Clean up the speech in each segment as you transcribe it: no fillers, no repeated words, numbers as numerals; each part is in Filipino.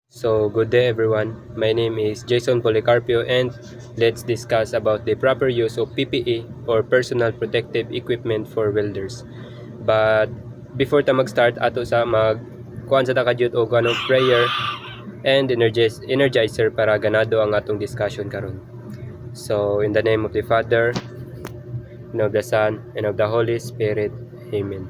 So, good day everyone. My name is Jason Policarpio and let's discuss about the proper use of PPE or personal protective equipment for welders. But before ta mag-start ato sa kuan sa ta kadyot og kanong prayer and energizer para ganado ang atong discussion karon. So, in the name of the Father, and of the Son, and of the Holy Spirit. Amen.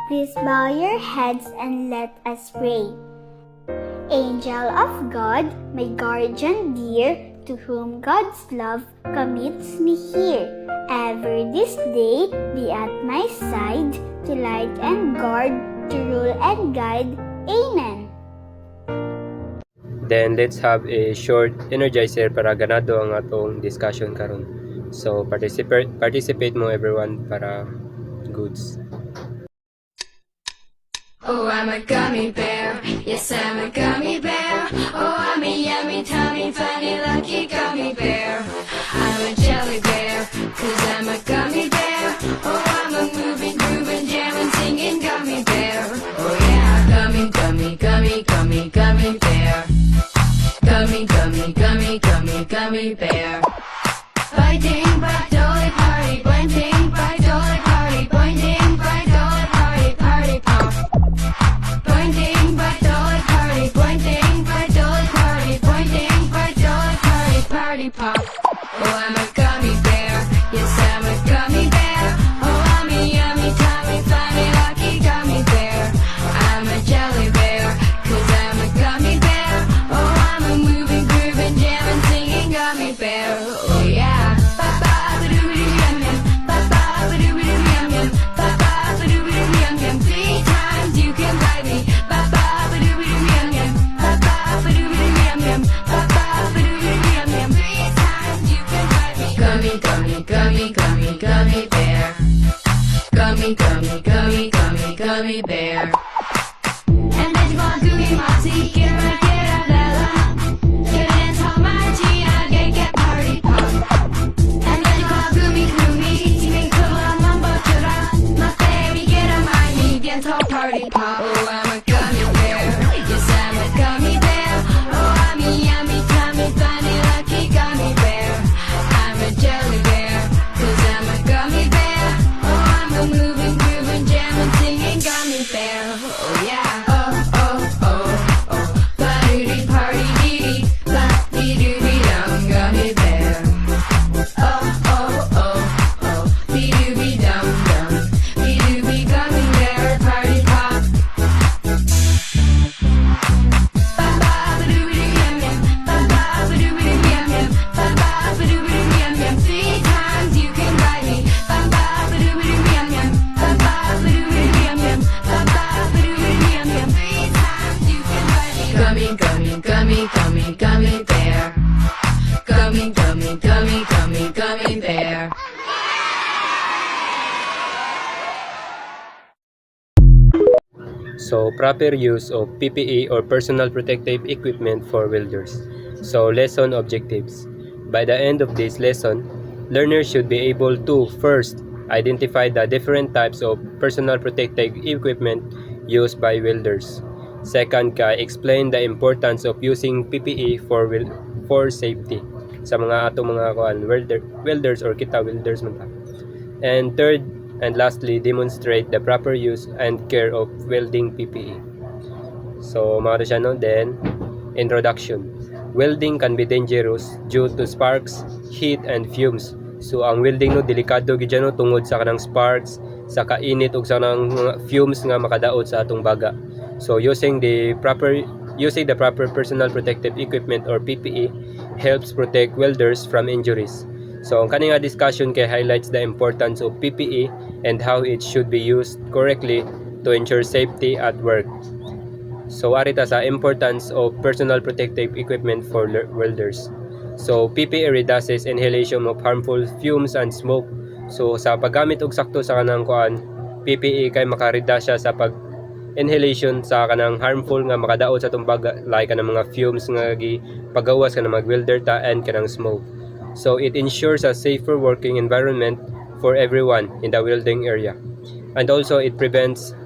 Please bow your heads and let us pray. Angel of God, my guardian dear, to whom God's love commits me here, ever this day be at my side, to light and guard, to rule and guide. Amen. Then let's have a short energizer para ganado ang atong discussion karon. So participate mo everyone para goods. Oh, I'm a gummy bear. Yes, I'm a gummy bear. Oh, I'm a yummy, tummy, funny, lucky gummy bear. I'm a jelly bear, 'cause I'm a gummy bear. Oh, I'm a moving, grooving, jamming, singing gummy bear. Oh yeah, gummy, gummy, gummy, gummy, gummy bear. Gummy, gummy, gummy, gummy, gummy bear. Biting, bite, dolly, party, blending, bite, dolly, party, blending, bite, dolly, party, party, pop. Blinding by dolly party, blinding by dolly party, blinding by dolly party, party pop. Oh, I'm a gummy bear. Yes, I'm a gummy bear. Oh, I'm a yummy, tummy, funny, lucky gummy bear. I'm a jelly bear, 'cause I'm a gummy bear. Oh, I'm a moving, grooving, jamming, singing gummy bear. Oh yeah. Ba-ba-ba-doo-doo-yum-yum. Ba-ba-ba-doo-doo-yum-yum. Ba-ba-ba-doo-doo-yum-yum. 3 times you can buy me. Ba-ba-ba-doo-doo-yum-yum. Ba-ba-ba-doo-doo-yum-yum. Ba-ba-ba-doo-doo-yum-yum. 3 times you can buy me. Gummy, gummy, gummy, gummy, gummy bear. Gummy, gummy, gummy, gummy, gummy bear. And then you want gooey mossy, get right, get out of that line. Get in, talk my Gina, get party pop. And then you call goomy, goomy, singing cool, mumbo chura. My baby, get on my knee, get talk party pop. Oh, I'm a gummy bear. Yes, I'm a gummy bear. Oh, I'm a yummy, tummy, funny, lucky gummy bear. I'm a jelly bear, 'cause I'm a gummy bear. Oh, I'm a moving, grooving, jamming, singing gummy bear. Oh yeah. Oh, oh, oh, oh. Ba-doo-dee, party, dee-dee. Ba-dee-doo-dee-dum, gummy bear. Oh, oh, oh, oh. Dee-doo-dee-dum, dum. Dee-doo-dee, gummy bear, party pop. Ba-ba-ba-doo-doo-yum-yum. Ba-ba-ba-doo-doo-yum-yum. Ba-ba-ba-doo-doo-yum-yum. 3 times you can buy me. Ba-ba-ba-doo-doo-yum-yum. Ba-ba-ba-doo-doo-yum-yum. Ba-ba-ba-doo-doo-yum-yum. 3 times you can buy me. Gummy, gummy, gummy, gummy, gummy bear. Gummy, gummy, gummy, gummy, gummy bear. So, proper use of PPE or personal protective equipment for welders. So, lesson objectives. By the end of this lesson, learners should be able to first identify the different types of personal protective equipment used by welders. Second, explain the importance of using PPE for safety sa mga atong mga welders or kita welders man ta. And third, and lastly, demonstrate the proper use and care of welding PPE. So, mga siya no? Then, introduction. Welding can be dangerous due to sparks, heat, and fumes. So, ang welding no, delikado gid no tungod sa kanang sparks, sa kainit ug sa kanang mga fumes nga makadaot sa atong baga. So, using the proper personal protective equipment or PPE helps protect welders from injuries. So, ang kaning discussion kay highlights the importance of PPE and how it should be used correctly to ensure safety at work. So, arita sa importance of personal protective equipment for welders. So, PPE reduces inhalation of harmful fumes and smoke. So, sa paggamit og sakto sa kanang PPE kay makarida siya sa inhalation sa kanang harmful nga makadaot sa tumbaga like kanang mga fumes nga pagawas kanang welder ta and kanang smoke. So it ensures a safer working environment for everyone in the welding area. and also it prevents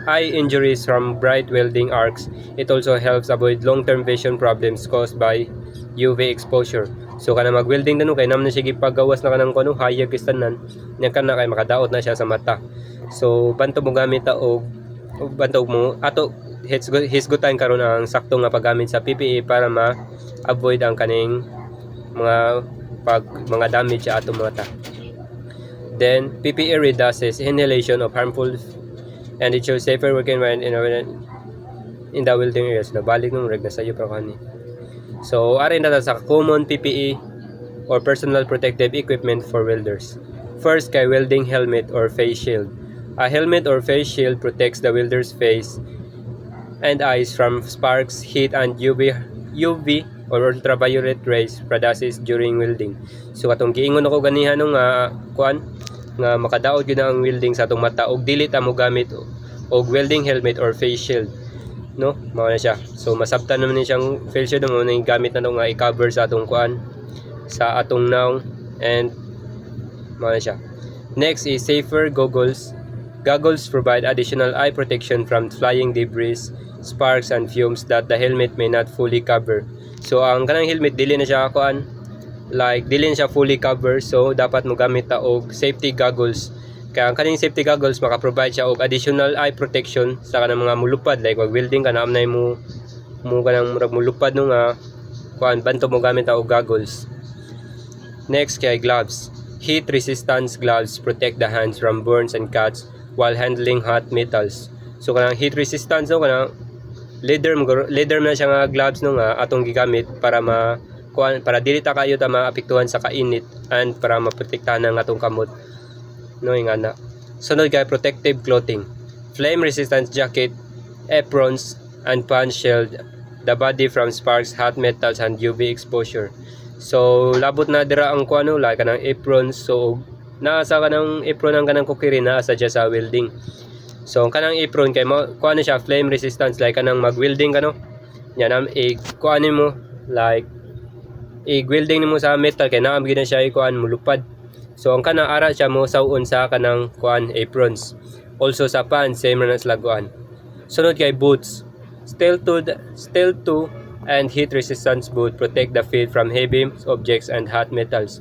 eye injuries from bright welding arcs. It also helps avoid long-term vision problems caused by UV exposure. So kana mag-welding na no kay nam na siya gipagawas na kanang kuno hayag istanan nya kana kay makadaot na siya sa mata. So banto mo gamit ta og banto mo ato hisgutan karon ang sakto nga paggamit sa PPE para ma-avoid ang kaning mga damage sa atong mata. Then PPE reduces inhalation of harmful and it shows safer working environment in the welding areas. Nabalik nung reg na sayo pero kani. So arin na sa common PPE or personal protective equipment for welders. First kay welding helmet or face shield. A helmet or face shield protects the welder's face and eyes from sparks, heat, and UV or ultraviolet rays produced during welding. So katong giingon ako ganiha nung kuan nga makadaot gyud ang welding sa atong mata og dili ta mo gamit og welding helmet or face shield, no? Mao na siya. So masabtan naman ni siyang face shield mo na gamit na nga i-cover sa atong kuan sa atong naong, and mao na siya. Next is safer goggles. Goggles provide additional eye protection from flying debris, sparks, and fumes that the helmet may not fully cover. So ang kanang helmet dili na siya kuan, like dili na siya fully cover, so dapat mo gamit ta og safety goggles. Kaya ang kaning safety goggles maka-provide siya og additional eye protection sa kanang mga mulupad, like wag welding ka na amnay mo kanang murag mulupad no nga kuan banto mo gamit ta og goggles. Next kay gloves. Heat resistance gloves protect the hands from burns and cuts while handling hot metals. So kanang heat resistance no kanang leather na siya nga gloves no nga atong gigamit para para dili ta kayo ta maapektuhan sa kainit and para maprotektahan ang atong kamot, no ingana. Sunod kay protective clothing. Flame resistant jacket, aprons, and pants shield the body from sparks, hot metals, and UV exposure. So labot na dira ang kuano like kanang aprons. So naasa kanang apron ang kanang kukiri na sa sa welding. So ang kanang apron kay kuano siya flame resistance, like kanang mag-welding kano. Yan am kuano mo like i-welding nimo sa metal kay naam gid na siya kuan mulupad. So ang kanang ara siya mo sawon sa kanang kuan aprons. Also sa pants same na sila kuan. Sunod kay boots. Steel toe and heat resistance boot protect the feet from heavy objects and hot metals.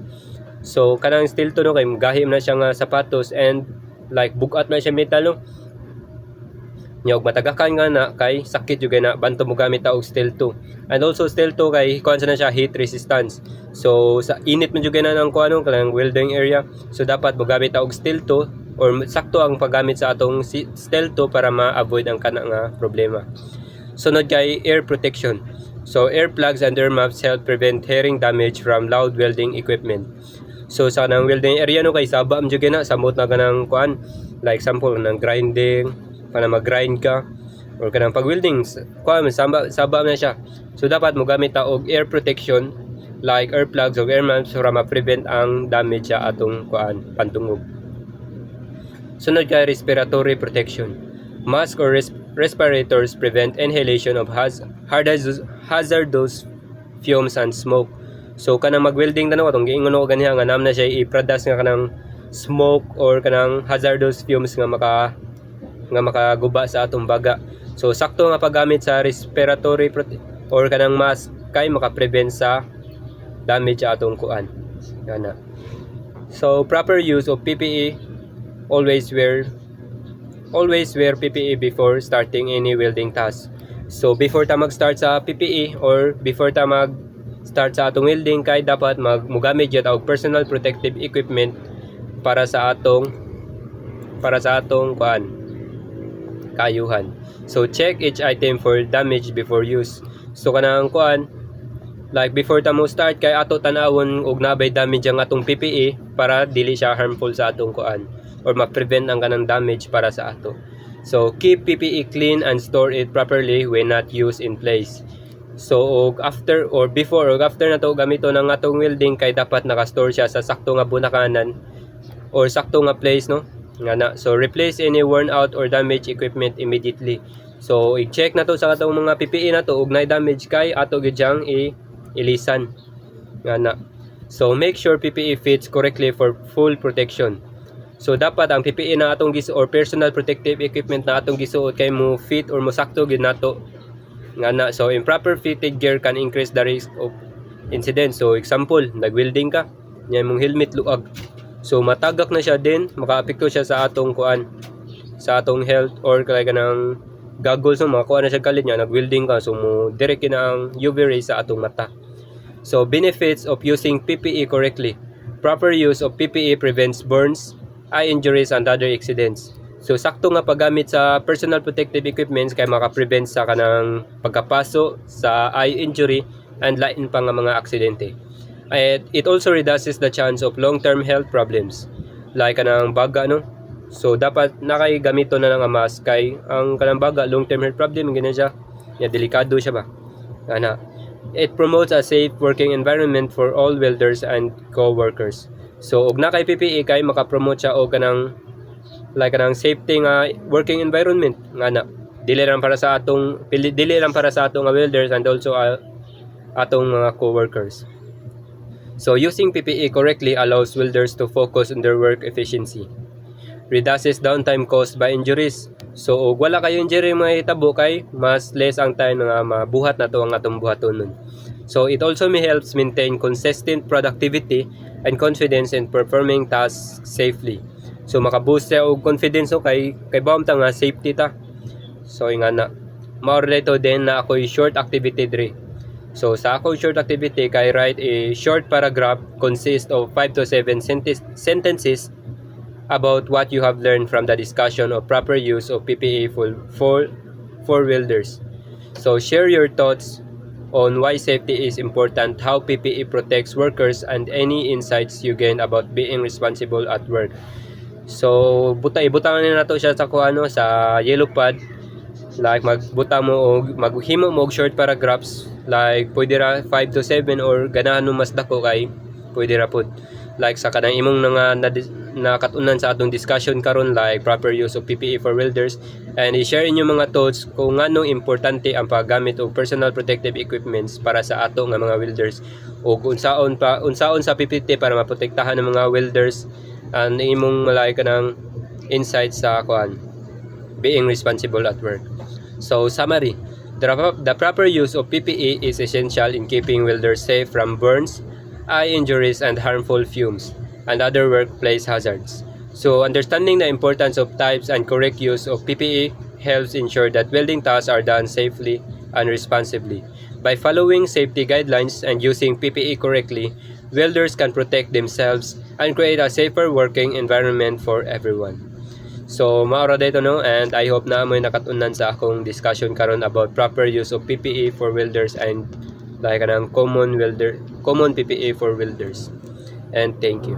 So kanang steel toe no kay gahim na siya nga sapatos and like bugat na siya metal no. Nyog matagakan nga na kay sakit jud na banto mo gamit ta og steel toe. And also steel toe kay kuan na siya heat resistance. So sa init man jud na nang kuano kanang welding area. So dapat mo gamit ta og steel toe or sakto ang paggamit sa atong steel toe para ma-avoid ang kana nga problema. Sunod kay air protection. So air plugs and air muffs help prevent hearing damage from loud welding equipment. So sa kanang welding area no kay saba man jud na samot na kanang kuan like sample nang grinding para mag-grind ka or kanang pag-welding kuan saba na siya. So dapat mo gamit ta og air protection like air plugs or air muffs para ma-prevent ang damage sa atong kuan pantungog. Sunod kay respiratory protection. Mask or respirators prevent inhalation of hazardous fumes and smoke. So kanang mag-welding na no atong giingon ko ganiha nga nam na siya i-produce nga kanang smoke or kanang hazardous fumes nga makaguba sa atong baga. So sakto nga paggamit sa respiratory or kanang mask kay maka-prevent sa damage sa atong kuan. Yana. So proper use of PPE. Always wear PPE before starting any welding task. So before ta mag-start sa PPE or before ta mag-start sa atong welding kay dapat mugamit jud og personal protective equipment para sa atong kuan kayuhan. So check each item for damage before use. So kanang kuan like before ta mo start kay ato tan-awon og nabay damage ang atong PPE para dili siya harmful sa atong kuan or ma-prevent ang kanang damage para sa ato. So keep PPE clean and store it properly when not used in place. So after or before or after na to gamito ng atong welding kay dapat naka-store siya sa sakto nga bunakanan or sakto nga place no. Nga so replace any worn out or damaged equipment immediately. So i-check na to sa atong mga PPE na to ug nay damage kay ato gyud siyang ilisan. Nga so make sure PPE fits correctly for full protection. So dapat ang PPE na atong gisuot or personal protective equipment na atong gisuot kay mo fit or mo sakto gyud nato nga na. So improper fitted gear can increase the risk of incident. So example, nag-welding ka, nya mong helmet luag. So matagak na siya din, makaapekto siya sa atong kuan, sa atong health, or kaya kanang goggles mo makuha na siya kalit niya, nag-welding ka, so mo direct na ang UV rays sa atong mata. So benefits of using PPE correctly. Proper use of PPE prevents burns, eye injuries, and other accidents. So sakto nga paggamit sa personal protective equipments kay maka-prevent sa kanang pagkapaso sa eye injury and lain pa nga mga aksidente. And it also reduces the chance of long-term health problems like kanang baga, no? So dapat nakay gamito na lang ang mask kay ang kanang baga long-term health problem ganyan siya. Ya delikado siya ba. Ana. It promotes a safe working environment for all welders and co-workers. So og na kay PPE kay maka-promote siya og kanang like kanang safety nga working environment nga na. Dili lang para sa atong welders and also atong mga co-workers. So using PPE correctly allows welders to focus on their work efficiency. Reduces downtime caused by injuries. So og wala kayo injury mga hitabo kay mas less ang time nga mabuhat nato ang atong buhatonon. So it also helps maintain consistent productivity and confidence in performing tasks safely. So maka-boost siya og confidence so kay bawam ta nga safety ta. So nga na mao dito din na ako'y short activity dre. So sa ako short activity kay write a short paragraph consist of 5 to 7 sentences about what you have learned from the discussion of proper use of PPE for welders. So share your thoughts on why safety is important, how PPE protects workers, and any insights you gain about being responsible at work. So ibutangan na nato siya sa kuano sa yellow pad. Like magbuta mo o maghimo mo og short paragraphs like pwede ra 5 to 7 or ganahan mo mas dako kay pwede ra pod like sa kanang imong nakatunan sa atong discussion karon like proper use of PPE for welders, and i-share inyo mga thoughts kung nganong importante ang paggamit og personal protective equipments para sa ato nga mga welders o unsaon sa PPT para maprotektahan ng mga welders and imong like kanang insights sa kuan being responsible at work. So summary, the proper use of PPE is essential in keeping welders safe from burns, eye injuries, and harmful fumes and other workplace hazards. So understanding the importance of types and correct use of PPE helps ensure that welding tasks are done safely and responsibly. By following safety guidelines and using PPE correctly, welders can protect themselves and create a safer working environment for everyone. So maura dito no, and I hope na amoy nakatunan sa akong discussion karon about proper use of PPE for welders and like kanang common PPE for welders. And thank you.